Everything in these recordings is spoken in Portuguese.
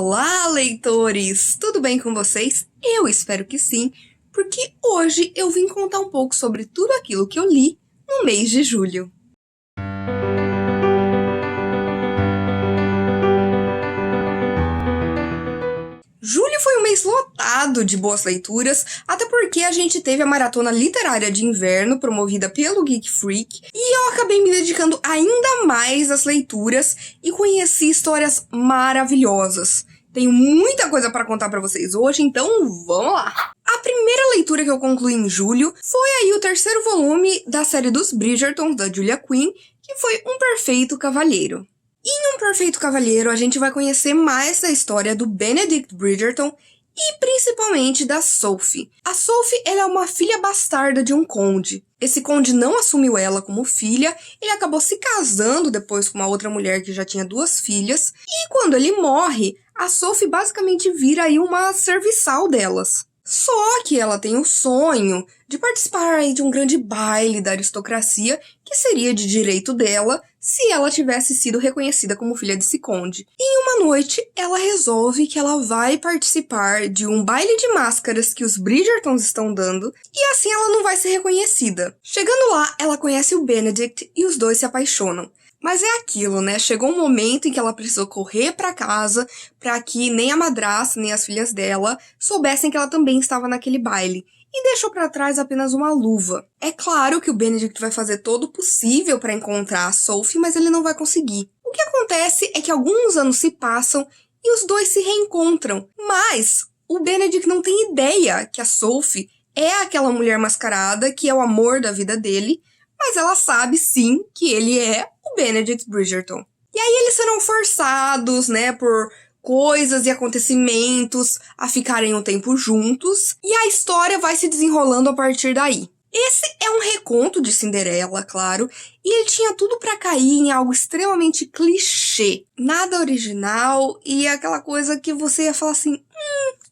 Olá, leitores! Tudo bem com vocês? Eu espero que sim, porque hoje eu vim contar um pouco sobre tudo aquilo que eu li no mês de julho. Julho foi um mês lotado de boas leituras, até porque a gente teve a maratona literária de inverno promovida pelo Geek Freak, e eu acabei me dedicando ainda mais às leituras e conheci histórias maravilhosas. Tenho muita coisa para contar para vocês hoje, então vamos lá! A primeira leitura que eu concluí em julho foi aí o terceiro volume da série dos Bridgerton, da Julia Quinn, que foi Um Perfeito Cavalheiro. Em Um Perfeito Cavalheiro, a gente vai conhecer mais da história do Benedict Bridgerton e principalmente da Sophie. A Sophie, ela é uma filha bastarda de um conde. Esse conde não assumiu ela como filha, ele acabou se casando depois com uma outra mulher que já tinha 2 filhas, e quando ele morre, a Sophie basicamente vira aí uma serviçal delas. Só que ela tem o sonho de participar aí de um grande baile da aristocracia, que seria de direito dela se ela tivesse sido reconhecida como filha desse conde. E em uma noite, ela resolve que ela vai participar de um baile de máscaras que os Bridgertons estão dando, e assim ela não vai ser reconhecida. Chegando lá, ela conhece o Benedict e os dois se apaixonam. Mas é aquilo, né? Chegou um momento em que ela precisou correr pra casa pra que nem a madrasta, nem as filhas dela soubessem que ela também estava naquele baile. E deixou pra trás apenas uma luva. É claro que o Benedict vai fazer todo o possível pra encontrar a Sophie, mas ele não vai conseguir. O que acontece é que alguns anos se passam e os dois se reencontram. Mas o Benedict não tem ideia que a Sophie é aquela mulher mascarada que é o amor da vida dele, mas ela sabe sim que ele é o Benedict Bridgerton. E aí eles serão forçados, né, por coisas e acontecimentos a ficarem um tempo juntos, e a história vai se desenrolando a partir daí. Esse é um reconto de Cinderela, claro, e ele tinha tudo pra cair em algo extremamente clichê. Nada original e aquela coisa que você ia falar assim,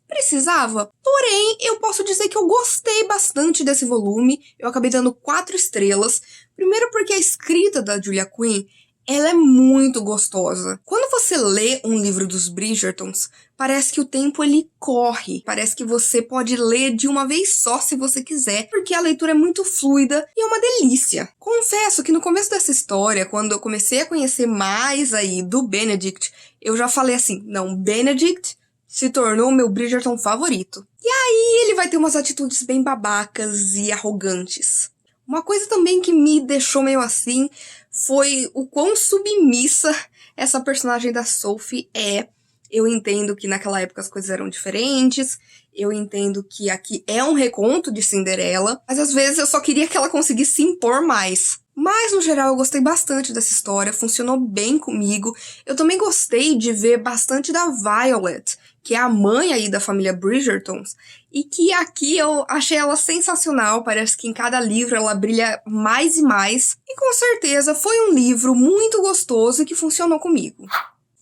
precisava? Porém, eu posso dizer que eu gostei bastante desse volume. Eu acabei dando 4 estrelas. Primeiro porque a escrita da Julia Quinn, ela é muito gostosa. Quando você lê um livro dos Bridgertons, parece que o tempo ele corre. Parece que você pode ler de uma vez só se você quiser, porque a leitura é muito fluida e é uma delícia. Confesso que no começo dessa história, quando eu comecei a conhecer mais aí do Benedict, eu já falei assim, não, Benedict se tornou o meu Bridgerton favorito. E aí ele vai ter umas atitudes bem babacas e arrogantes. Uma coisa também que me deixou meio assim foi o quão submissa essa personagem da Sophie é. Eu entendo que naquela época as coisas eram diferentes, eu entendo que aqui é um reconto de Cinderela, mas às vezes eu só queria que ela conseguisse se impor mais. Mas, no geral, eu gostei bastante dessa história, funcionou bem comigo. Eu também gostei de ver bastante da Violet, que é a mãe aí da família Bridgertons, e que aqui eu achei ela sensacional, parece que em cada livro ela brilha mais e mais, e com certeza foi um livro muito gostoso que funcionou comigo.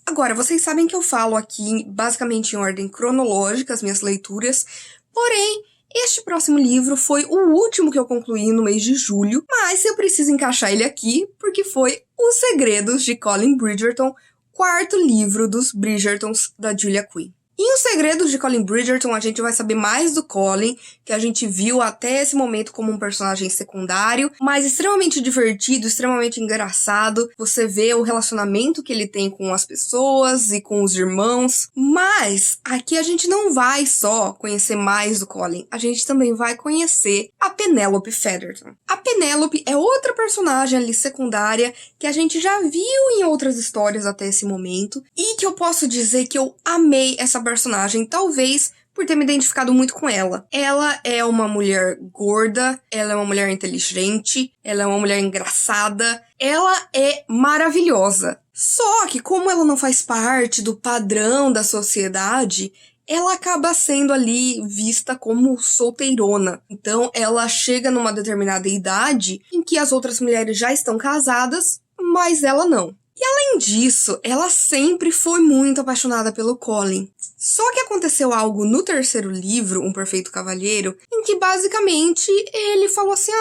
Agora, vocês sabem que eu falo aqui basicamente em ordem cronológica as minhas leituras, porém, este próximo livro foi o último que eu concluí no mês de julho, mas eu preciso encaixar ele aqui porque foi Os Segredos de Colin Bridgerton, 4º livro dos Bridgertons da Julia Quinn. Em Os Segredos de Colin Bridgerton, a gente vai saber mais do Colin, que a gente viu até esse momento como um personagem secundário, mas extremamente divertido, extremamente engraçado. Você vê o relacionamento que ele tem com as pessoas e com os irmãos. Mas aqui a gente não vai só conhecer mais do Colin, a gente também vai conhecer a Penelope Featherton. A Penelope é outra personagem ali secundária que a gente já viu em outras histórias até esse momento, e que eu posso dizer que eu amei essa personagem, talvez por ter me identificado muito com ela. Ela é uma mulher gorda, ela é uma mulher inteligente, ela é uma mulher engraçada, ela é maravilhosa. Só que como ela não faz parte do padrão da sociedade, ela acaba sendo ali vista como solteirona. Então ela chega numa determinada idade em que as outras mulheres já estão casadas, mas ela não. E além disso, ela sempre foi muito apaixonada pelo Colin. Só que aconteceu algo no 3º livro, Um Perfeito Cavalheiro, em que basicamente ele falou assim,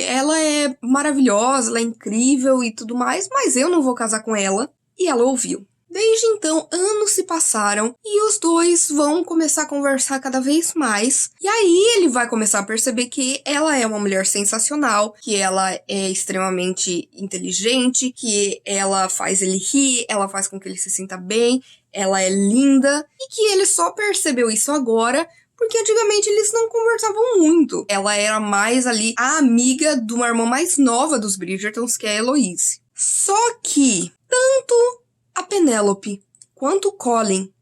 ela é maravilhosa, ela é incrível e tudo mais, mas eu não vou casar com ela. E ela ouviu. Desde então, anos se passaram e os dois vão começar a conversar cada vez mais. E aí ele vai começar a perceber que ela é uma mulher sensacional, que ela é extremamente inteligente, que ela faz ele rir, ela faz com que ele se sinta bem, ela é linda, e que ele só percebeu isso agora porque antigamente eles não conversavam muito. Ela era mais ali a amiga de uma irmã mais nova dos Bridgertons, que é a Eloise. Só que tanto a Penélope quanto o Colin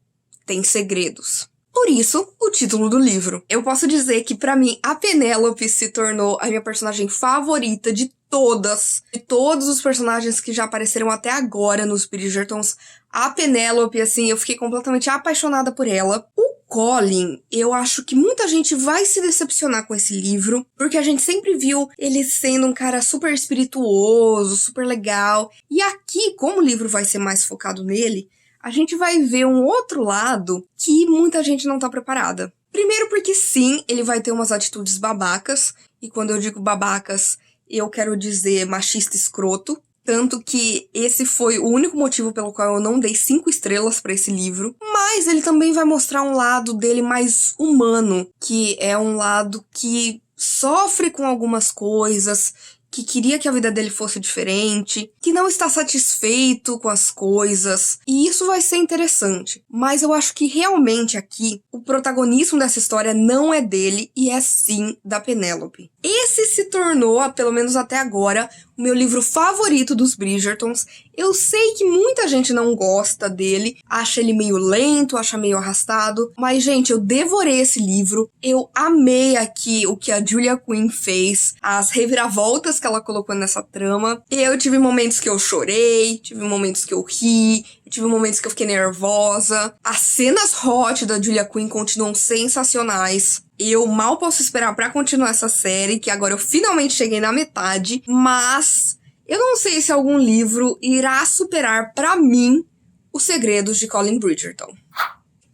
têm segredos. Por isso, o título do livro. Eu posso dizer que, pra mim, a Penélope se tornou a minha personagem favorita de todos os personagens que já apareceram até agora nos Bridgertons. A Penélope, assim, eu fiquei completamente apaixonada por ela. O Colin, eu acho que muita gente vai se decepcionar com esse livro, porque a gente sempre viu ele sendo um cara super espirituoso, super legal. E aqui, como o livro vai ser mais focado nele, a gente vai ver um outro lado que muita gente não tá preparada. Primeiro porque sim, ele vai ter umas atitudes babacas, e quando eu digo babacas, eu quero dizer machista escroto. Tanto que esse foi o único motivo pelo qual eu não dei 5 estrelas pra esse livro. Mas ele também vai mostrar um lado dele mais humano, que é um lado que sofre com algumas coisas, que queria que a vida dele fosse diferente, que não está satisfeito com as coisas, e isso vai ser interessante. Mas eu acho que realmente aqui, o protagonismo dessa história não é dele, e é sim da Penélope. Esse se tornou, pelo menos até agora, o meu livro favorito dos Bridgertons. Eu sei que muita gente não gosta dele, acha ele meio lento, acha meio arrastado, mas, gente, eu devorei esse livro, eu amei aqui o que a Julia Quinn fez, as reviravoltas que ela colocou nessa trama. Eu tive momentos que eu chorei, tive momentos que eu ri, tive momentos que eu fiquei nervosa. As cenas hot da Julia Quinn continuam sensacionais. Eu mal posso esperar pra continuar essa série, que agora eu finalmente cheguei na metade, mas eu não sei se algum livro irá superar pra mim Os Segredos de Colin Bridgerton.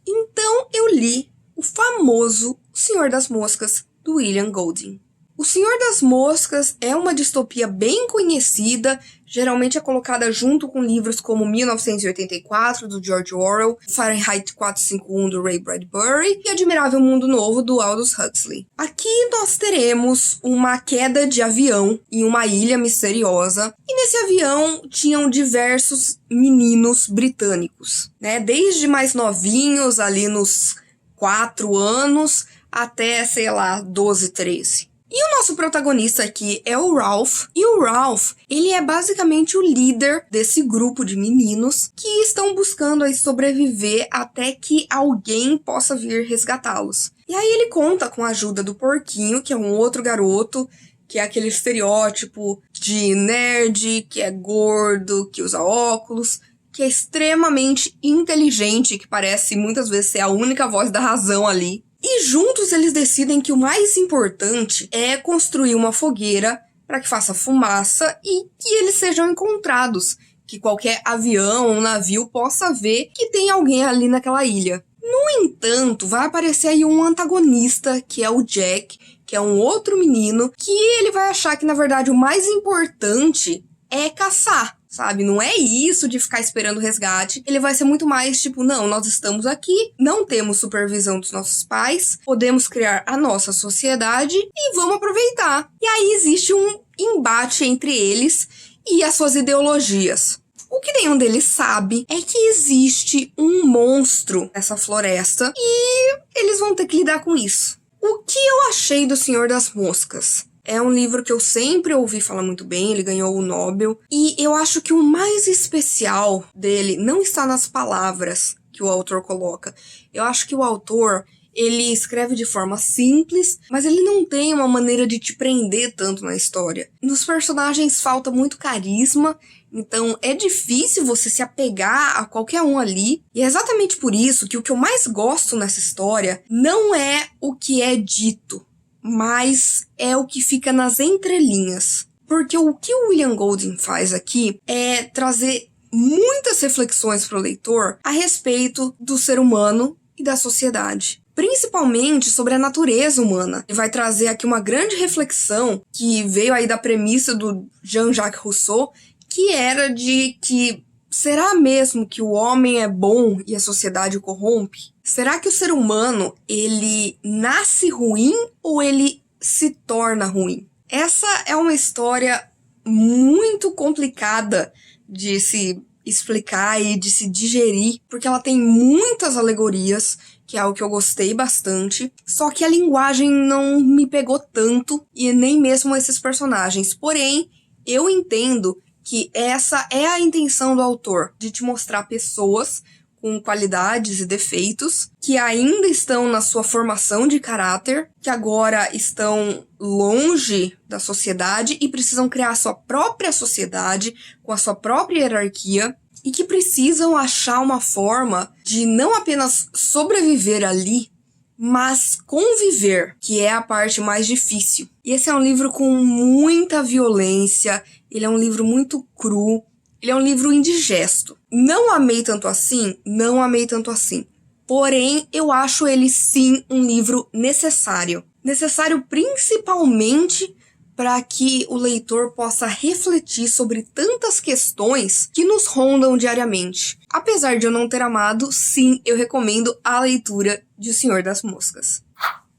Então eu li o famoso O Senhor das Moscas, do William Golding. O Senhor das Moscas é uma distopia bem conhecida, geralmente é colocada junto com livros como 1984, do George Orwell, Fahrenheit 451, do Ray Bradbury, e Admirável Mundo Novo, do Aldous Huxley. Aqui nós teremos uma queda de avião em uma ilha misteriosa, e nesse avião tinham diversos meninos britânicos, né? Desde mais novinhos, ali nos 4 anos, até, sei lá, 12, 13. E o nosso protagonista aqui é o Ralph, e o Ralph, ele é basicamente o líder desse grupo de meninos que estão buscando aí sobreviver até que alguém possa vir resgatá-los. E aí ele conta com a ajuda do Porquinho, que é um outro garoto, que é aquele estereótipo de nerd, que é gordo, que usa óculos, que é extremamente inteligente, que parece muitas vezes ser a única voz da razão ali. E juntos eles decidem que o mais importante é construir uma fogueira para que faça fumaça e que eles sejam encontrados, que qualquer avião ou navio possa ver que tem alguém ali naquela ilha. No entanto, vai aparecer aí um antagonista, que é o Jack, que é um outro menino, que ele vai achar que, na verdade, o mais importante é caçar. Sabe? Não é isso de ficar esperando o resgate. Ele vai ser muito mais tipo, não, nós estamos aqui, não temos supervisão dos nossos pais, podemos criar a nossa sociedade e vamos aproveitar. E aí existe um embate entre eles e as suas ideologias. O que nenhum deles sabe é que existe um monstro nessa floresta e eles vão ter que lidar com isso. O que eu achei do Senhor das Moscas? É um livro que eu sempre ouvi falar muito bem, ele ganhou o Nobel. E eu acho que o mais especial dele não está nas palavras que o autor coloca. Eu acho que o autor, ele escreve de forma simples, mas ele não tem uma maneira de te prender tanto na história. Nos personagens falta muito carisma, então é difícil você se apegar a qualquer um ali. E é exatamente por isso que o que eu mais gosto nessa história não é o que é dito, mas é o que fica nas entrelinhas. Porque o que o William Golding faz aqui é trazer muitas reflexões para o leitor a respeito do ser humano e da sociedade. Principalmente sobre a natureza humana. Ele vai trazer aqui uma grande reflexão que veio aí da premissa do Jean-Jacques Rousseau, que era de que Será mesmo que o homem é bom e a sociedade o corrompe? Será que o ser humano, ele nasce ruim ou ele se torna ruim? Essa é uma história muito complicada de se explicar e de se digerir, porque ela tem muitas alegorias, que é algo que eu gostei bastante, só que a linguagem não me pegou tanto, e nem mesmo esses personagens. Porém, eu entendo que essa é a intenção do autor, de te mostrar pessoas com qualidades e defeitos, que ainda estão na sua formação de caráter, que agora estão longe da sociedade e precisam criar a sua própria sociedade, com a sua própria hierarquia, e que precisam achar uma forma de não apenas sobreviver ali, mas conviver, que é a parte mais difícil. E esse é um livro com muita violência, ele é um livro muito cru, ele é um livro indigesto. Não amei tanto assim, não amei tanto assim. Porém, eu acho ele sim um livro necessário. Necessário principalmente para que o leitor possa refletir sobre tantas questões que nos rondam diariamente. Apesar de eu não ter amado, sim, eu recomendo a leitura de O Senhor das Moscas.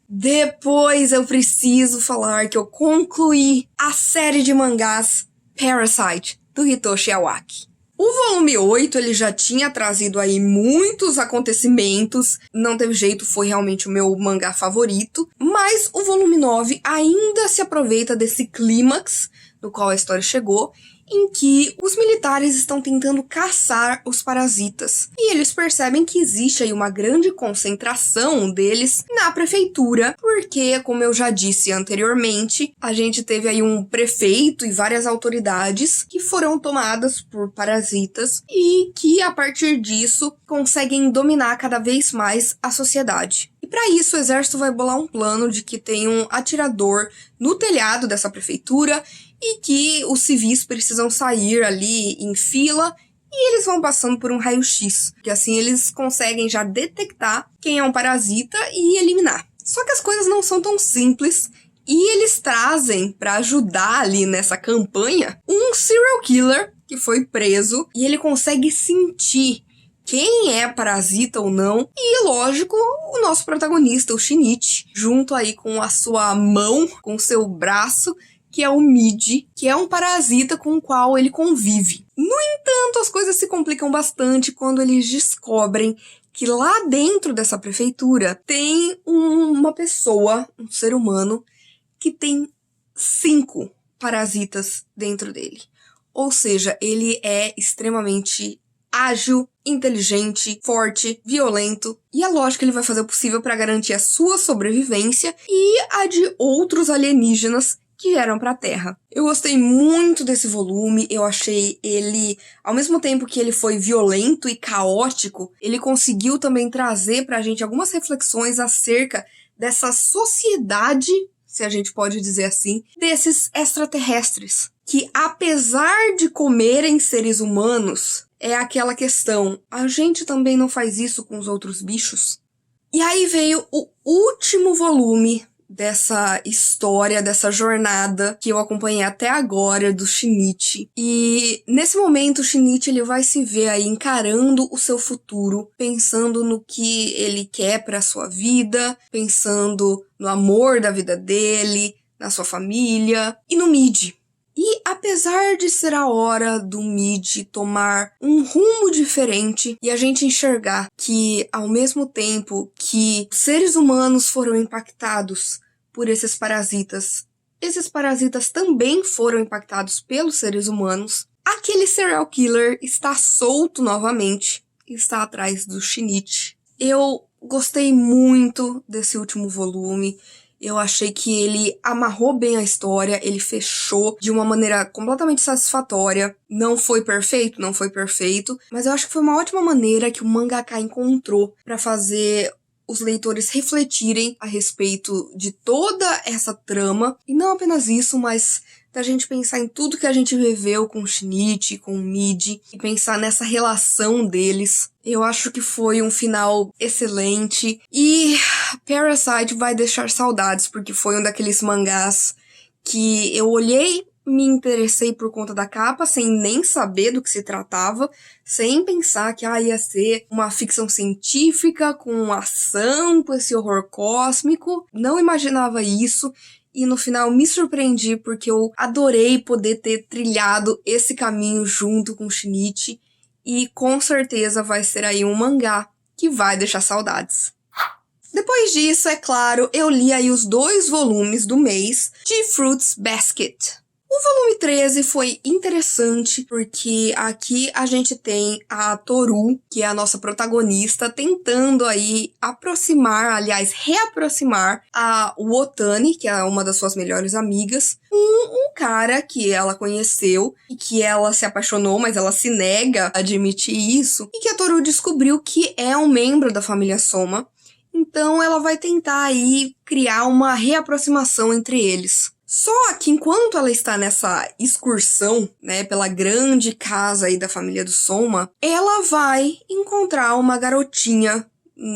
Depois eu preciso falar que eu concluí a série de mangás Parasite, do Hitoshi Awaki. O volume 8, ele já tinha trazido aí muitos acontecimentos, não teve jeito, foi realmente o meu mangá favorito, mas o volume 9 ainda se aproveita desse clímax no qual a história chegou, em que os militares estão tentando caçar os parasitas. E eles percebem que existe aí uma grande concentração deles na prefeitura, porque, como eu já disse anteriormente, a gente teve aí um prefeito e várias autoridades que foram tomadas por parasitas e que, a partir disso, conseguem dominar cada vez mais a sociedade. E para isso, o exército vai bolar um plano de que tem um atirador no telhado dessa prefeitura e que os civis precisam sair ali em fila e eles vão passando por um raio-x, que assim eles conseguem já detectar quem é um parasita e eliminar. Só que as coisas não são tão simples e eles trazem, para ajudar ali nessa campanha, um serial killer que foi preso e ele consegue sentir quem é parasita ou não, e lógico, o nosso protagonista, o Shinichi, junto aí com a sua mão, com o seu braço, que é o Midi, que é um parasita com o qual ele convive. No entanto, as coisas se complicam bastante quando eles descobrem que lá dentro dessa prefeitura tem uma pessoa, um ser humano, que tem 5 parasitas dentro dele. Ou seja, ele é extremamente ágil, inteligente, forte, violento, e é lógico que ele vai fazer o possível para garantir a sua sobrevivência e a de outros alienígenas que vieram para a Terra. Eu gostei muito desse volume, eu achei ele, ao mesmo tempo que ele foi violento e caótico, ele conseguiu também trazer pra gente algumas reflexões acerca dessa sociedade, se a gente pode dizer assim, desses extraterrestres, que apesar de comerem seres humanos, é aquela questão, a gente também não faz isso com os outros bichos? E aí veio o último volume dessa história, dessa jornada que eu acompanhei até agora do Shinichi. E nesse momento o Shinichi ele vai se ver aí encarando o seu futuro, pensando no que ele quer para sua vida, pensando no amor da vida dele, na sua família e no Midi. E apesar de ser a hora do Midi tomar um rumo diferente e a gente enxergar que, ao mesmo tempo que seres humanos foram impactados por esses parasitas também foram impactados pelos seres humanos, aquele serial killer está solto novamente e está atrás do Shinichi. Eu gostei muito desse último volume. Eu achei que ele amarrou bem a história, ele fechou de uma maneira completamente satisfatória. Não foi perfeito, mas eu acho que foi uma ótima maneira que o mangaka encontrou para fazer os leitores refletirem a respeito de toda essa trama. E não apenas isso, mas da gente pensar em tudo que a gente viveu com o Shinichi, com o Midi, e pensar nessa relação deles. Eu acho que foi um final excelente. E Parasite vai deixar saudades, porque foi um daqueles mangás que eu olhei me interessei por conta da capa, sem nem saber do que se tratava, sem pensar que ia ser uma ficção científica com ação, com esse horror cósmico. Não imaginava isso. E no final me surpreendi porque eu adorei poder ter trilhado esse caminho junto com o Shinichi. E com certeza vai ser aí um mangá que vai deixar saudades. Depois disso, é claro, eu li aí os 2 volumes do mês de Fruits Basket. O volume 13 foi interessante porque aqui a gente tem a Toru, que é a nossa protagonista, tentando aí reaproximar a Otani, que é uma das suas melhores amigas, com um cara que ela conheceu e que ela se apaixonou, mas ela se nega a admitir isso, e que a Toru descobriu que é um membro da família Soma. Então ela vai tentar aí criar uma reaproximação entre eles. Só que enquanto ela está nessa excursão, né, pela grande casa aí da família do Soma, ela vai encontrar uma garotinha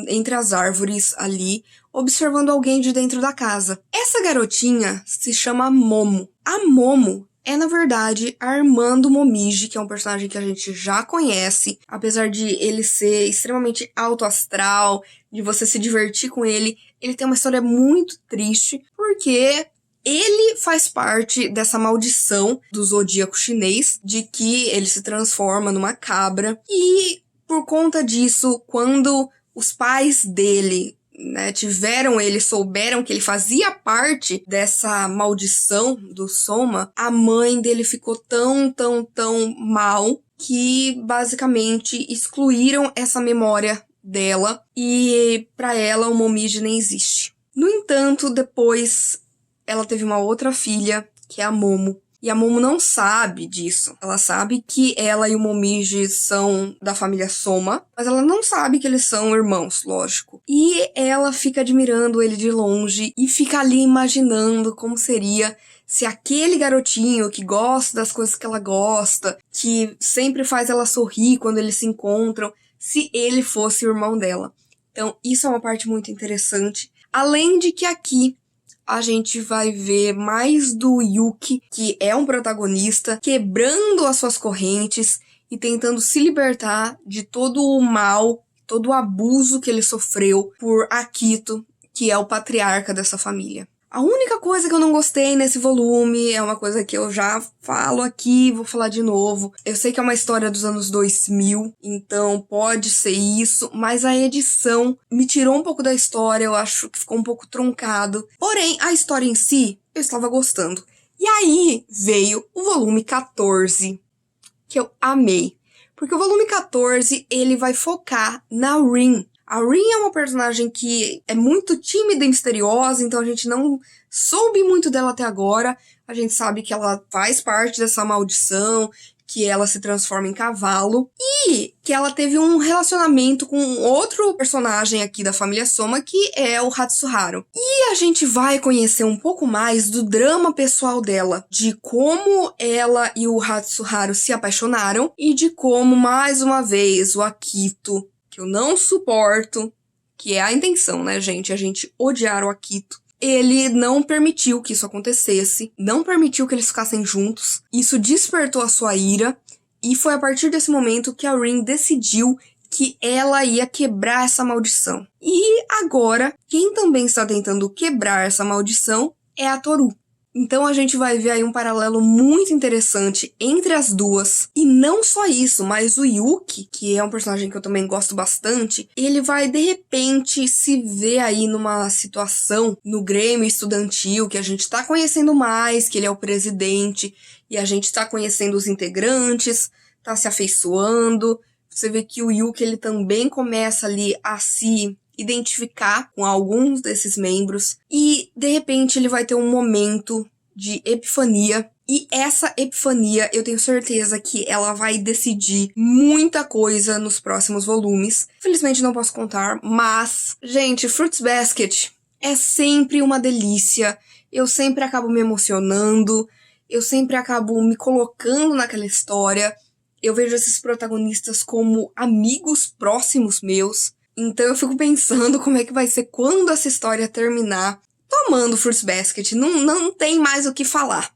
entre as árvores ali, observando alguém de dentro da casa. Essa garotinha se chama Momo. A Momo é, na verdade, a irmã do Momiji, que é um personagem que a gente já conhece, apesar de ele ser extremamente alto astral, de você se divertir com ele, ele tem uma história muito triste, porque ele faz parte dessa maldição do zodíaco chinês, de que ele se transforma numa cabra, e por conta disso, quando os pais dele, né, souberam que ele fazia parte dessa maldição do Soma, a mãe dele ficou tão mal que basicamente excluíram essa memória dela e pra ela o Momiji nem existe. No entanto, depois ela teve uma outra filha, que é a Momo. E a Momo não sabe disso. Ela sabe que ela e o Momiji são da família Soma, mas ela não sabe que eles são irmãos, lógico. E ela fica admirando ele de longe e fica ali imaginando como seria se aquele garotinho que gosta das coisas que ela gosta, que sempre faz ela sorrir quando eles se encontram, se ele fosse o irmão dela. Então, isso é uma parte muito interessante. Além de que aqui a gente vai ver mais do Yuki, que é um protagonista, quebrando as suas correntes e tentando se libertar de todo o mal, todo o abuso que ele sofreu por Akito, que é o patriarca dessa família. A única coisa que eu não gostei nesse volume é uma coisa que eu já falo aqui, vou falar de novo. Eu sei que é uma história dos anos 2000, então pode ser isso, mas a edição me tirou um pouco da história, eu acho que ficou um pouco truncado. Porém, a história em si, eu estava gostando. E aí veio o volume 14, que eu amei. Porque o volume 14, ele vai focar na Rin. A Rin é uma personagem que é muito tímida e misteriosa, então a gente não soube muito dela até agora. A gente sabe que ela faz parte dessa maldição, que ela se transforma em cavalo, e que ela teve um relacionamento com outro personagem aqui da família Soma, que é o Hatsuharu. E a gente vai conhecer um pouco mais do drama pessoal dela, de como ela e o Hatsuharu se apaixonaram, e de como, mais uma vez, o Akito, que eu não suporto, que é a intenção, né, gente? A gente odiar o Akito. Ele não permitiu que isso acontecesse, não permitiu que eles ficassem juntos. Isso despertou a sua ira, e foi a partir desse momento que a Rin decidiu que ela ia quebrar essa maldição. E agora, quem também está tentando quebrar essa maldição é a Toru. Então a gente vai ver aí um paralelo muito interessante entre as duas. E não só isso, mas o Yuki, que é um personagem que eu também gosto bastante, ele vai de repente se ver aí numa situação no Grêmio estudantil, que a gente tá conhecendo mais, que ele é o presidente, e a gente tá conhecendo os integrantes, tá se afeiçoando. Você vê que o Yuki, ele também começa ali a se identificar com alguns desses membros, e de repente ele vai ter um momento de epifania, e essa epifania eu tenho certeza que ela vai decidir muita coisa nos próximos volumes. Felizmente não posso contar, mas, gente, Fruits Basket é sempre uma delícia, eu sempre acabo me emocionando, eu sempre acabo me colocando naquela história, eu vejo esses protagonistas como amigos próximos meus. Então eu fico pensando como é que vai ser quando essa história terminar. Tô amando Fruits Basket, não tem mais o que falar.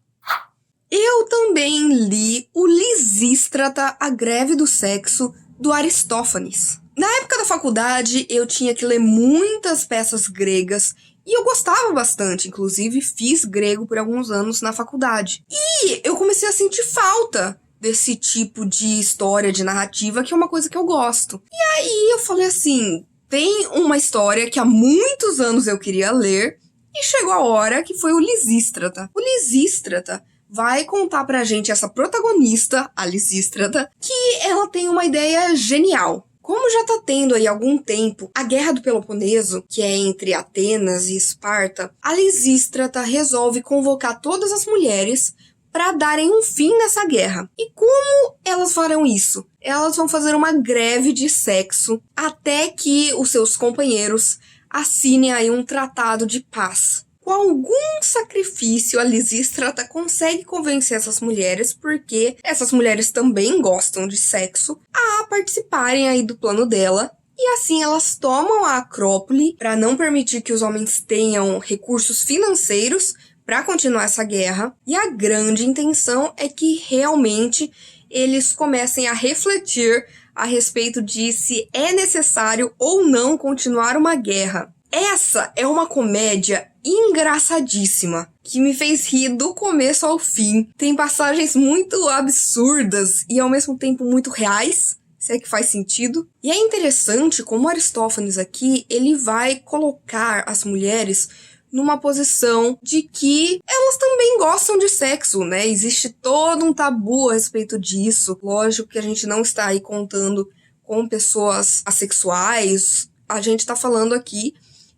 Eu também li o Lisístrata, A Greve do Sexo, do Aristófanes. Na época da faculdade, eu tinha que ler muitas peças gregas e eu gostava bastante, inclusive fiz grego por alguns anos na faculdade. E eu comecei a sentir falta desse tipo de história, de narrativa, que é uma coisa que eu gosto. E aí eu falei assim, tem uma história que há muitos anos eu queria ler e chegou a hora que foi o Lisístrata. O Lisístrata vai contar pra gente essa protagonista, a Lisístrata, que ela tem uma ideia genial. Como já tá tendo aí algum tempo a Guerra do Peloponeso, que é entre Atenas e Esparta, a Lisístrata resolve convocar todas as mulheres para darem um fim nessa guerra. E como elas farão isso? Elas vão fazer uma greve de sexo até que os seus companheiros assinem aí um tratado de paz. Com algum sacrifício, a Lisístrata consegue convencer essas mulheres, porque essas mulheres também gostam de sexo, a participarem aí do plano dela. E assim elas tomam a Acrópole para não permitir que os homens tenham recursos financeiros para continuar essa guerra. E a grande intenção é que realmente eles comecem a refletir a respeito de se é necessário ou não continuar uma guerra. Essa é uma comédia engraçadíssima, que me fez rir do começo ao fim. Tem passagens muito absurdas e ao mesmo tempo muito reais, se é que faz sentido. E é interessante como Aristófanes aqui, ele vai colocar as mulheres numa posição de que elas também gostam de sexo, né? Existe todo um tabu a respeito disso. Lógico que a gente não está aí contando com pessoas assexuais, a gente tá falando aqui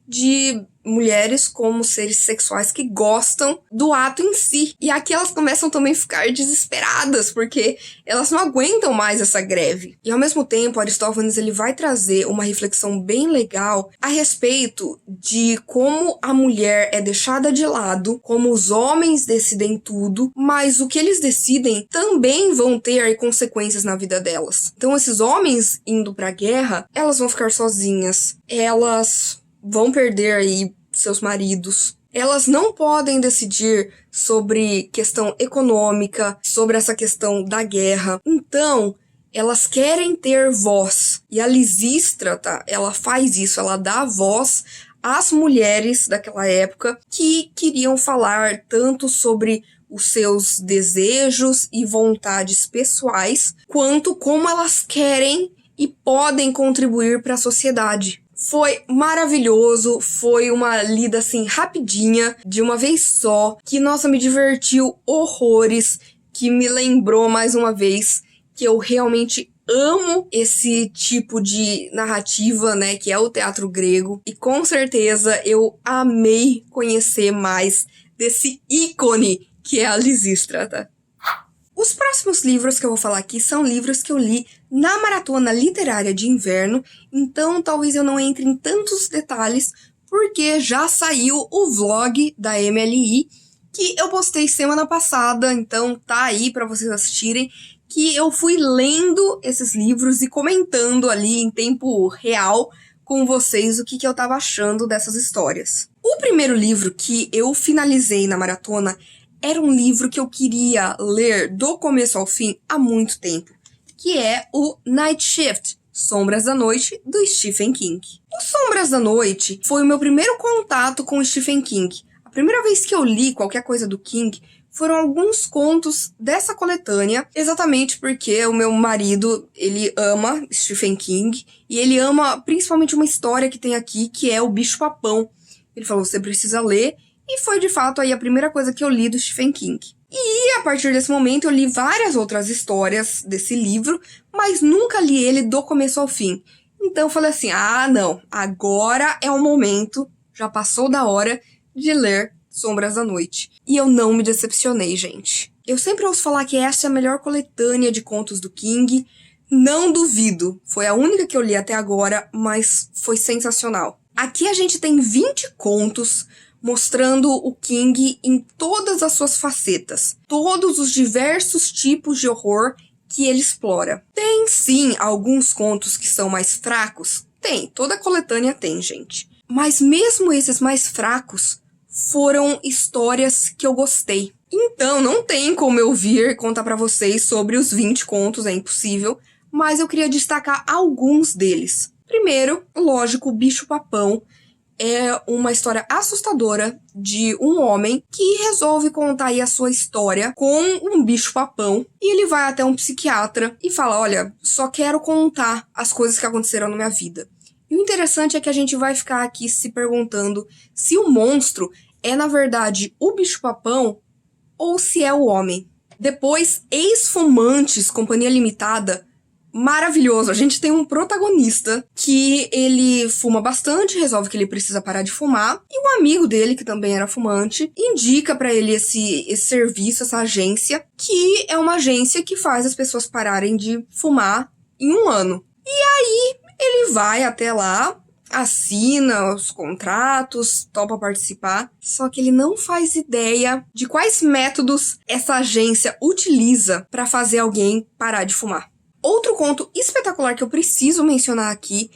de mulheres como seres sexuais que gostam do ato em si. E aqui elas começam também a ficar desesperadas, porque elas não aguentam mais essa greve. E ao mesmo tempo, Aristófanes ele vai trazer uma reflexão bem legal a respeito de como a mulher é deixada de lado, como os homens decidem tudo, mas o que eles decidem também vão ter consequências na vida delas. Então esses homens indo pra guerra, elas vão ficar sozinhas, elas vão perder aí seus maridos. Elas não podem decidir sobre questão econômica, sobre essa questão da guerra. Então, elas querem ter voz. E a Lisístrata, ela faz isso, ela dá voz às mulheres daquela época que queriam falar tanto sobre os seus desejos e vontades pessoais, quanto como elas querem e podem contribuir para a sociedade. Foi maravilhoso, foi uma lida assim rapidinha, de uma vez só, que nossa, me divertiu horrores, que me lembrou mais uma vez que eu realmente amo esse tipo de narrativa, né, que é o teatro grego, e com certeza eu amei conhecer mais desse ícone que é a Lisístrata. Os próximos livros que eu vou falar aqui são livros que eu li na maratona literária de inverno, então talvez eu não entre em tantos detalhes, porque já saiu o vlog da MLI, que eu postei semana passada, então tá aí pra vocês assistirem, que eu fui lendo esses livros e comentando ali em tempo real com vocês o que eu tava achando dessas histórias. O primeiro livro que eu finalizei na maratona era um livro que eu queria ler do começo ao fim há muito tempo, que é o Night Shift, Sombras da Noite, do Stephen King. O Sombras da Noite foi o meu primeiro contato com o Stephen King. A primeira vez que eu li qualquer coisa do King foram alguns contos dessa coletânea, exatamente porque o meu marido, ele ama Stephen King, e ele ama principalmente uma história que tem aqui, que é o Bicho-Papão. Ele falou, você precisa ler, e foi de fato aí a primeira coisa que eu li do Stephen King. E a partir desse momento eu li várias outras histórias desse livro, mas nunca li ele do começo ao fim. Então eu falei assim, não, agora é o momento, já passou da hora de ler Sombras da Noite. E eu não me decepcionei, gente. Eu sempre ouço falar que essa é a melhor coletânea de contos do King. Não duvido. Foi a única que eu li até agora, mas foi sensacional. Aqui a gente tem 20 contos mostrando o King em todas as suas facetas. Todos os diversos tipos de horror que ele explora. Tem sim alguns contos que são mais fracos. Tem, toda coletânea tem, gente. Mas mesmo esses mais fracos foram histórias que eu gostei. Então, não tem como eu vir contar pra vocês sobre os 20 contos, é impossível, mas eu queria destacar alguns deles. Primeiro, lógico, o Bicho-Papão é uma história assustadora de um homem que resolve contar aí a sua história com um bicho-papão e ele vai até um psiquiatra e fala, olha, só quero contar as coisas que aconteceram na minha vida. E o interessante é que a gente vai ficar aqui se perguntando se o monstro é, na verdade, o bicho-papão ou se é o homem. Depois, Ex-Fumantes, Companhia Limitada, maravilhoso. A gente tem um protagonista que ele fuma bastante, resolve que ele precisa parar de fumar, e um amigo dele, que também era fumante, indica pra ele esse serviço, essa agência, que é uma agência que faz as pessoas pararem de fumar em 1 ano. E aí, ele vai até lá, assina os contratos, topa participar, só que ele não faz ideia de quais métodos essa agência utiliza para fazer alguém parar de fumar. Outro conto espetacular que eu preciso mencionar aqui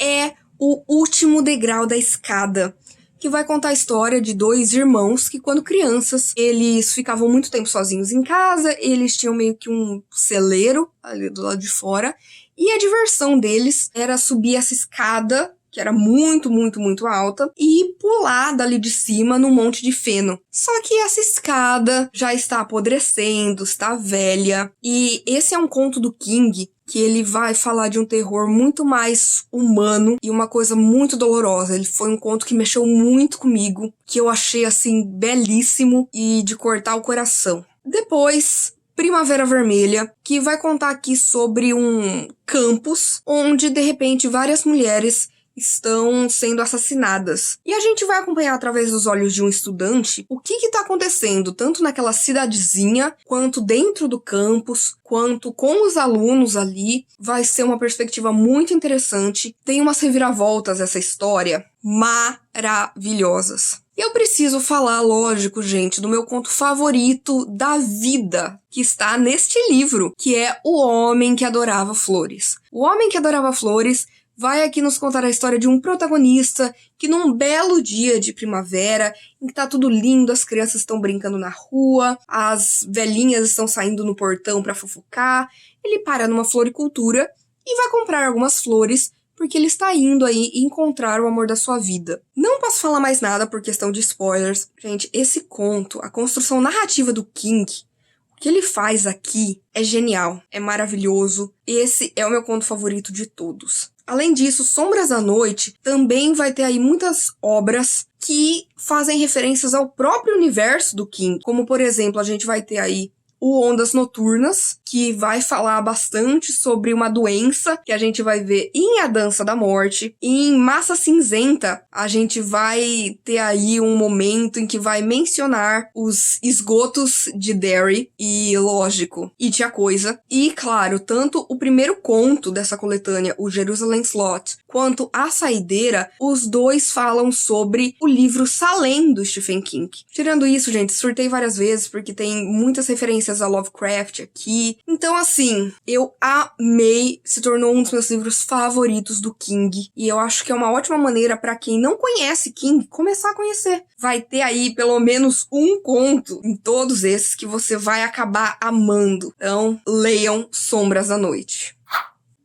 é O Último Degrau da Escada, que vai contar a história de 2 irmãos que, quando crianças, eles ficavam muito tempo sozinhos em casa, eles tinham meio que um celeiro ali do lado de fora, e a diversão deles era subir essa escada, que era muito, muito, muito alta, e pular dali de cima num monte de feno. Só que essa escada já está apodrecendo, está velha, e esse é um conto do King, que ele vai falar de um terror muito mais humano e uma coisa muito dolorosa. Ele foi um conto que mexeu muito comigo, que eu achei, assim, belíssimo e de cortar o coração. Depois, Primavera Vermelha, que vai contar aqui sobre um campus onde, de repente, várias mulheres estão sendo assassinadas. E a gente vai acompanhar através dos olhos de um estudante o que está acontecendo, tanto naquela cidadezinha, quanto dentro do campus, quanto com os alunos ali. Vai ser uma perspectiva muito interessante. Tem umas reviravoltas essa história maravilhosas. E eu preciso falar, lógico, gente, do meu conto favorito da vida, que está neste livro, que é O Homem que Adorava Flores. O Homem que Adorava Flores vai aqui nos contar a história de um protagonista que, num belo dia de primavera, em que tá tudo lindo, as crianças estão brincando na rua, as velhinhas estão saindo no portão pra fofocar, ele para numa floricultura e vai comprar algumas flores porque ele está indo aí encontrar o amor da sua vida. Não posso falar mais nada por questão de spoilers. Gente, esse conto, a construção narrativa do King, o que ele faz aqui é genial, é maravilhoso. Esse é o meu conto favorito de todos. Além disso, Sombras da Noite também vai ter aí muitas obras que fazem referências ao próprio universo do King. Como, por exemplo, a gente vai ter aí o Ondas Noturnas, que vai falar bastante sobre uma doença que a gente vai ver em A Dança da Morte. Em Massa Cinzenta, a gente vai ter aí um momento em que vai mencionar os esgotos de Derry e, lógico, It a Coisa. E, claro, tanto o primeiro conto dessa coletânea, o Jerusalem Slot, quanto A Saideira, os dois falam sobre o livro Salem do Stephen King. Tirando isso, gente, surtei várias vezes porque tem muitas referências a Lovecraft aqui. Então, assim, eu amei, se tornou um dos meus livros favoritos do King. E eu acho que é uma ótima maneira para quem não conhece King começar a conhecer. Vai ter aí pelo menos um conto em todos esses que você vai acabar amando. Então, leiam Sombras da Noite.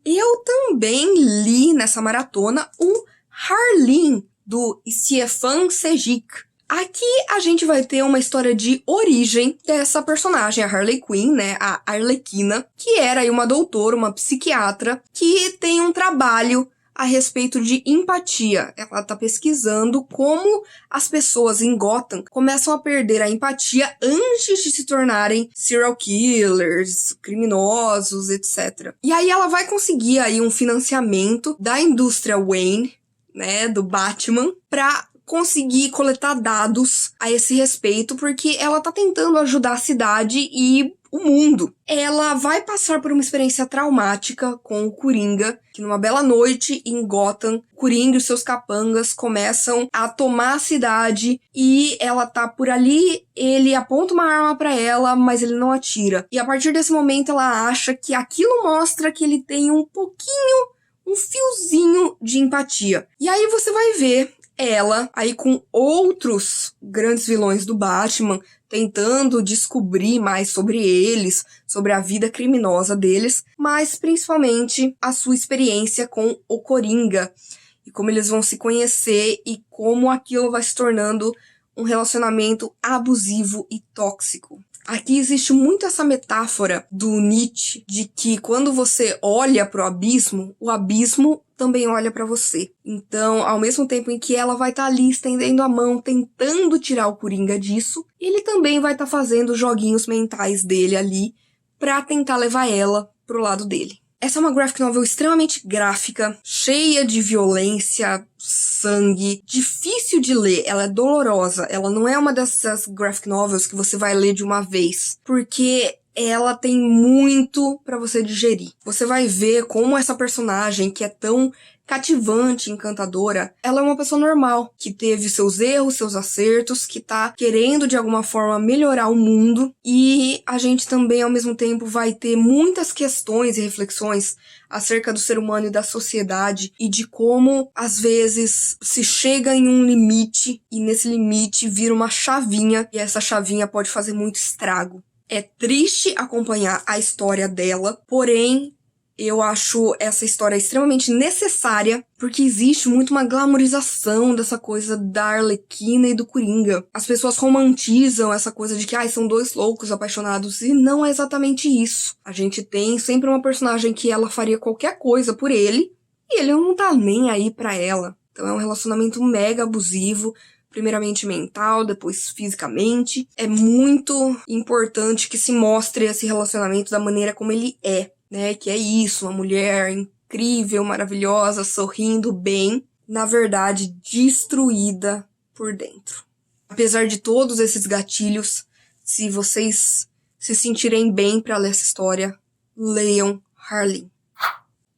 Eu também li nessa maratona o Harleen, do Stefan Sejic. Aqui a gente vai ter uma história de origem dessa personagem, a Harley Quinn, né, a Arlequina, que era aí uma doutora, uma psiquiatra, que tem um trabalho a respeito de empatia. Ela tá pesquisando como as pessoas em Gotham começam a perder a empatia antes de se tornarem serial killers, criminosos, etc. E aí ela vai conseguir aí um financiamento da indústria Wayne, né, do Batman, pra conseguir coletar dados a esse respeito, porque ela tá tentando ajudar a cidade e o mundo. Ela vai passar por uma experiência traumática com o Coringa, que numa bela noite em Gotham, Coringa e seus capangas começam a tomar a cidade e ela tá por ali, ele aponta uma arma pra ela, mas ele não atira. E a partir desse momento ela acha que aquilo mostra que ele tem um fiozinho de empatia. E aí você vai ver ela, aí com outros grandes vilões do Batman, tentando descobrir mais sobre eles, sobre a vida criminosa deles, mas principalmente a sua experiência com o Coringa, e como eles vão se conhecer e como aquilo vai se tornando um relacionamento abusivo e tóxico. Aqui existe muito essa metáfora do Nietzsche, de que quando você olha pro abismo, o abismo também olha pra você. Então, ao mesmo tempo em que ela vai estar ali estendendo a mão, tentando tirar o Coringa disso, ele também vai estar fazendo joguinhos mentais dele ali pra tentar levar ela pro lado dele. Essa é uma graphic novel extremamente gráfica, cheia de violência, sangue, difícil de ler, ela é dolorosa, ela não é uma dessas graphic novels que você vai ler de uma vez, porque ela tem muito pra você digerir. Você vai ver como essa personagem, que é tão cativante, encantadora, ela é uma pessoa normal, que teve seus erros, seus acertos, que tá querendo de alguma forma melhorar o mundo, e a gente também ao mesmo tempo vai ter muitas questões e reflexões acerca do ser humano e da sociedade, e de como às vezes se chega em um limite, e nesse limite vira uma chavinha, e essa chavinha pode fazer muito estrago. É triste acompanhar a história dela, porém eu acho essa história extremamente necessária, porque existe muito uma glamorização dessa coisa da Arlequina e do Coringa. As pessoas romantizam essa coisa de que são dois loucos apaixonados, e não é exatamente isso. A gente tem sempre uma personagem que ela faria qualquer coisa por ele, e ele não tá nem aí pra ela. Então é um relacionamento mega abusivo, primeiramente mental, depois fisicamente. É muito importante que se mostre esse relacionamento da maneira como ele é. Né, que é isso, uma mulher incrível, maravilhosa, sorrindo bem, na verdade destruída por dentro. Apesar de todos esses gatilhos, se vocês se sentirem bem para ler essa história, leiam Harleen.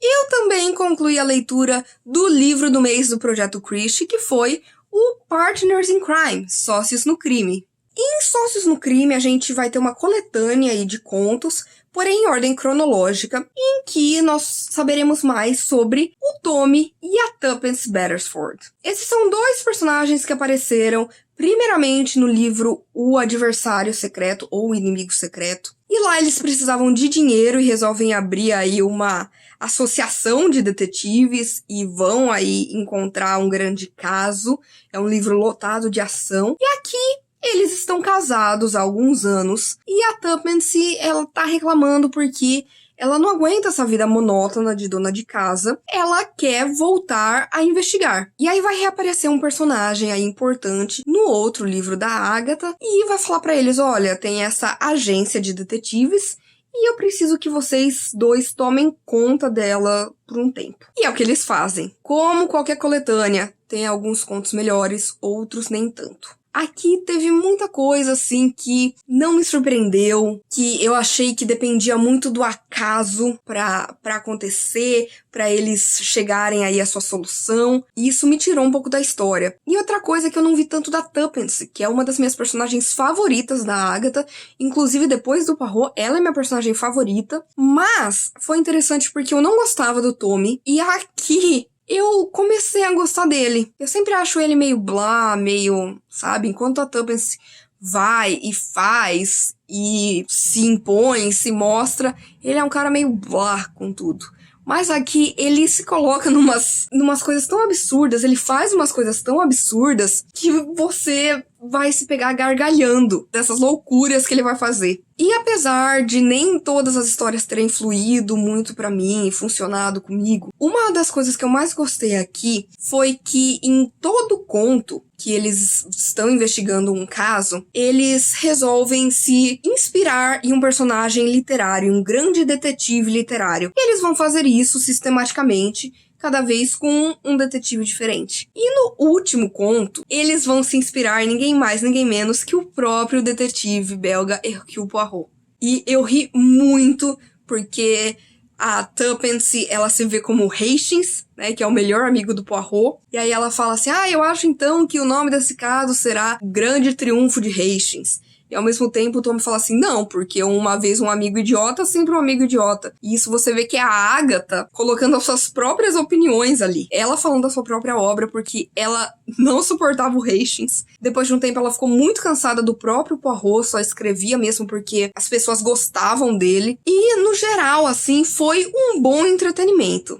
Eu também concluí a leitura do livro do mês do Projeto Christie, que foi o Partners in Crime, Sócios no Crime. Em Sócios no Crime, a gente vai ter uma coletânea aí de contos, porém em ordem cronológica, em que nós saberemos mais sobre o Tommy e a Tuppence Beresford. Esses são dois personagens que apareceram primeiramente no livro O Adversário Secreto, ou O Inimigo Secreto, e lá eles precisavam de dinheiro e resolvem abrir aí uma associação de detetives e vão aí encontrar um grande caso. É um livro lotado de ação. E aqui eles estão casados há alguns anos e a Tuppence, ela tá reclamando porque ela não aguenta essa vida monótona de dona de casa. Ela quer voltar a investigar. E aí vai reaparecer um personagem aí importante no outro livro da Agatha e vai falar pra eles, olha, tem essa agência de detetives e eu preciso que vocês dois tomem conta dela por um tempo. E é o que eles fazem. Como qualquer coletânea, tem alguns contos melhores, outros nem tanto. Aqui teve muita coisa, assim, que não me surpreendeu, que eu achei que dependia muito do acaso pra acontecer, pra eles chegarem aí à sua solução, e isso me tirou um pouco da história. E outra coisa que eu não vi tanto da Tuppence, que é uma das minhas personagens favoritas da Agatha, inclusive depois do Poirot, ela é minha personagem favorita, mas foi interessante porque eu não gostava do Tommy, e aqui eu comecei a gostar dele. Eu sempre acho ele meio blá, meio, sabe? Enquanto a Tuppence vai e faz e se impõe, se mostra, ele é um cara meio blá com tudo. Mas aqui ele se coloca numas coisas tão absurdas, ele faz umas coisas tão absurdas que você vai se pegar gargalhando dessas loucuras que ele vai fazer. E apesar de nem todas as histórias terem fluído muito pra mim e funcionado comigo, uma das coisas que eu mais gostei aqui foi que em todo conto que eles estão investigando um caso, eles resolvem se inspirar em um personagem literário, um grande detetive literário. E eles vão fazer isso sistematicamente, cada vez com um detetive diferente. E no último conto, eles vão se inspirar em ninguém mais, ninguém menos que o próprio detetive belga Hercule Poirot. E eu ri muito, porque a Tuppence, ela se vê como Hastings, né, que é o melhor amigo do Poirot. E aí ela fala assim, eu acho então que o nome desse caso será Grande Triunfo de Hastings. E ao mesmo tempo o Tommy fala assim, não, porque uma vez um amigo idiota, sempre um amigo idiota. E isso você vê que é a Agatha colocando as suas próprias opiniões ali. Ela falando da sua própria obra, porque ela não suportava o Hastings. Depois de um tempo ela ficou muito cansada do próprio Poirot, só escrevia mesmo porque as pessoas gostavam dele. E no geral, assim, foi um bom entretenimento.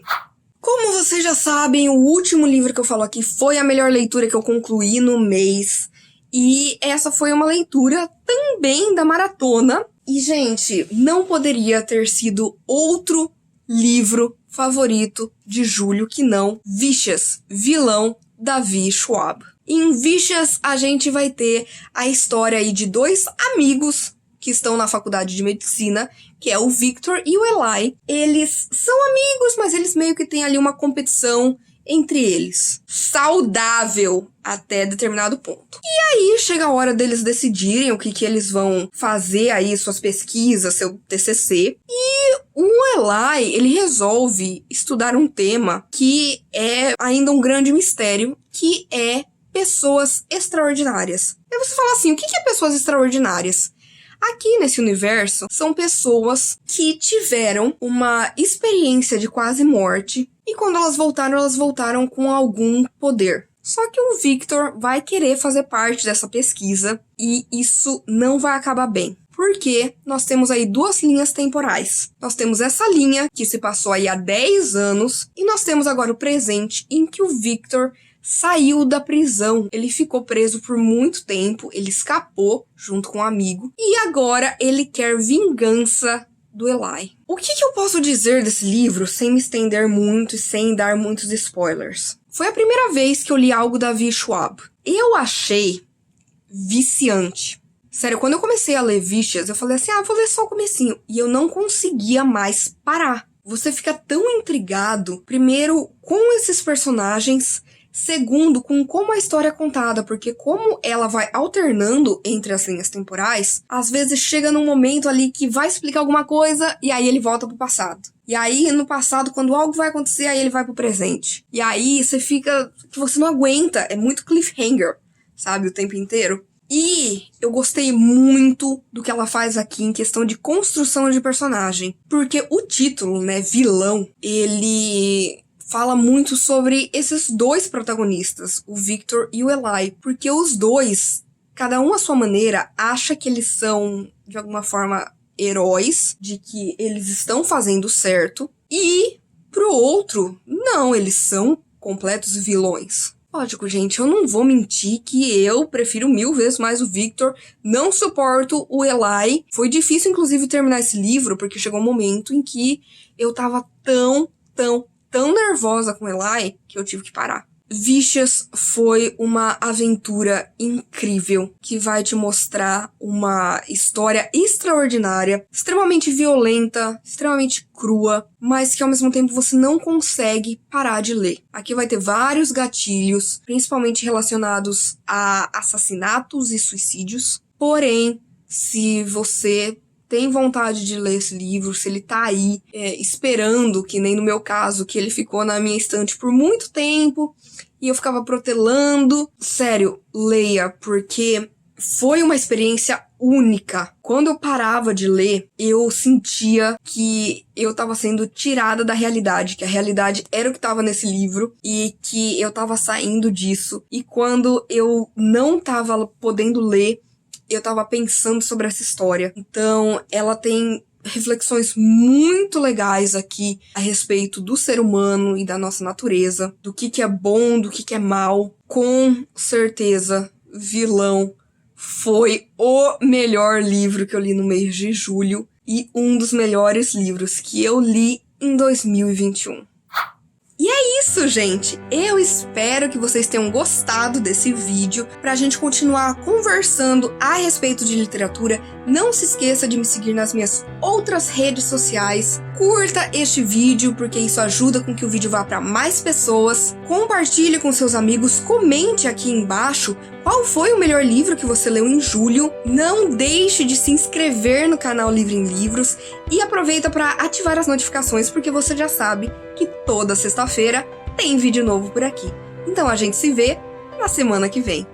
Como vocês já sabem, o último livro que eu falo aqui foi a melhor leitura que eu concluí no mês. E essa foi uma leitura também da maratona. E, gente, não poderia ter sido outro livro favorito de julho que não Vicious, vilão Davi Schwab. Em Vicious, a gente vai ter a história aí de dois amigos que estão na faculdade de medicina, que é o Victor e o Eli. Eles são amigos, mas eles meio que têm ali uma competição entre eles. Saudável até determinado ponto. E aí chega a hora deles decidirem o que eles vão fazer aí, suas pesquisas, seu TCC. E o Eli, ele resolve estudar um tema que é ainda um grande mistério, que é pessoas extraordinárias. Aí você fala assim, o que é pessoas extraordinárias? Aqui nesse universo, são pessoas que tiveram uma experiência de quase morte e quando elas voltaram com algum poder. Só que o Victor vai querer fazer parte dessa pesquisa e isso não vai acabar bem. Porque nós temos aí duas linhas temporais. Nós temos essa linha que se passou aí há 10 anos e nós temos agora o presente em que o Victor saiu da prisão. Ele ficou preso por muito tempo, ele escapou junto com um amigo e agora ele quer vingança do Eli. O que eu posso dizer desse livro sem me estender muito e sem dar muitos spoilers? Foi a primeira vez que eu li algo da Davi Schwab. Eu achei viciante. Sério, quando eu comecei a ler Vicious, eu falei assim, vou ler só o comecinho. E eu não conseguia mais parar. Você fica tão intrigado, primeiro, com esses personagens, segundo, com como a história é contada, porque como ela vai alternando entre as linhas temporais, às vezes chega num momento ali que vai explicar alguma coisa e aí ele volta pro passado. E aí, no passado, quando algo vai acontecer, aí ele vai pro presente. E aí, você fica... que você não aguenta. É muito cliffhanger, sabe? O tempo inteiro. E eu gostei muito do que ela faz aqui em questão de construção de personagem. Porque o título, né, vilão, ele fala muito sobre esses dois protagonistas, o Victor e o Eli. Porque os dois, cada um à sua maneira, acha que eles são, de alguma forma, heróis, de que eles estão fazendo certo. E, pro outro, não, eles são completos vilões. Lógico, gente, eu não vou mentir que eu prefiro 1000 vezes mais o Victor, não suporto o Eli. Foi difícil, inclusive, terminar esse livro, porque chegou um momento em que eu tava tão nervosa com o Eli que eu tive que parar. Vicious foi uma aventura incrível que vai te mostrar uma história extraordinária, extremamente violenta, extremamente crua, mas que ao mesmo tempo você não consegue parar de ler. Aqui vai ter vários gatilhos, principalmente relacionados a assassinatos e suicídios. Porém, se você tem vontade de ler esse livro, se ele tá aí esperando, que nem no meu caso, que ele ficou na minha estante por muito tempo e eu ficava protelando, sério, leia, porque foi uma experiência única. Quando eu parava de ler, eu sentia que eu tava sendo tirada da realidade, que a realidade era o que tava nesse livro e que eu tava saindo disso. E quando eu não tava podendo ler, eu tava pensando sobre essa história. Então, ela tem reflexões muito legais aqui a respeito do ser humano e da nossa natureza, do que é bom, do que é mal. Com certeza, Vilão foi o melhor livro que eu li no mês de julho e um dos melhores livros que eu li em 2021. E é isso, gente! Eu espero que vocês tenham gostado desse vídeo pra gente continuar conversando a respeito de literatura. Não se esqueça de me seguir nas minhas outras redes sociais. Curta este vídeo, porque isso ajuda com que o vídeo vá para mais pessoas. Compartilhe com seus amigos, comente aqui embaixo qual foi o melhor livro que você leu em julho. Não deixe de se inscrever no canal Livre em Livros e aproveita para ativar as notificações, porque você já sabe que toda sexta-feira tem vídeo novo por aqui. Então a gente se vê na semana que vem.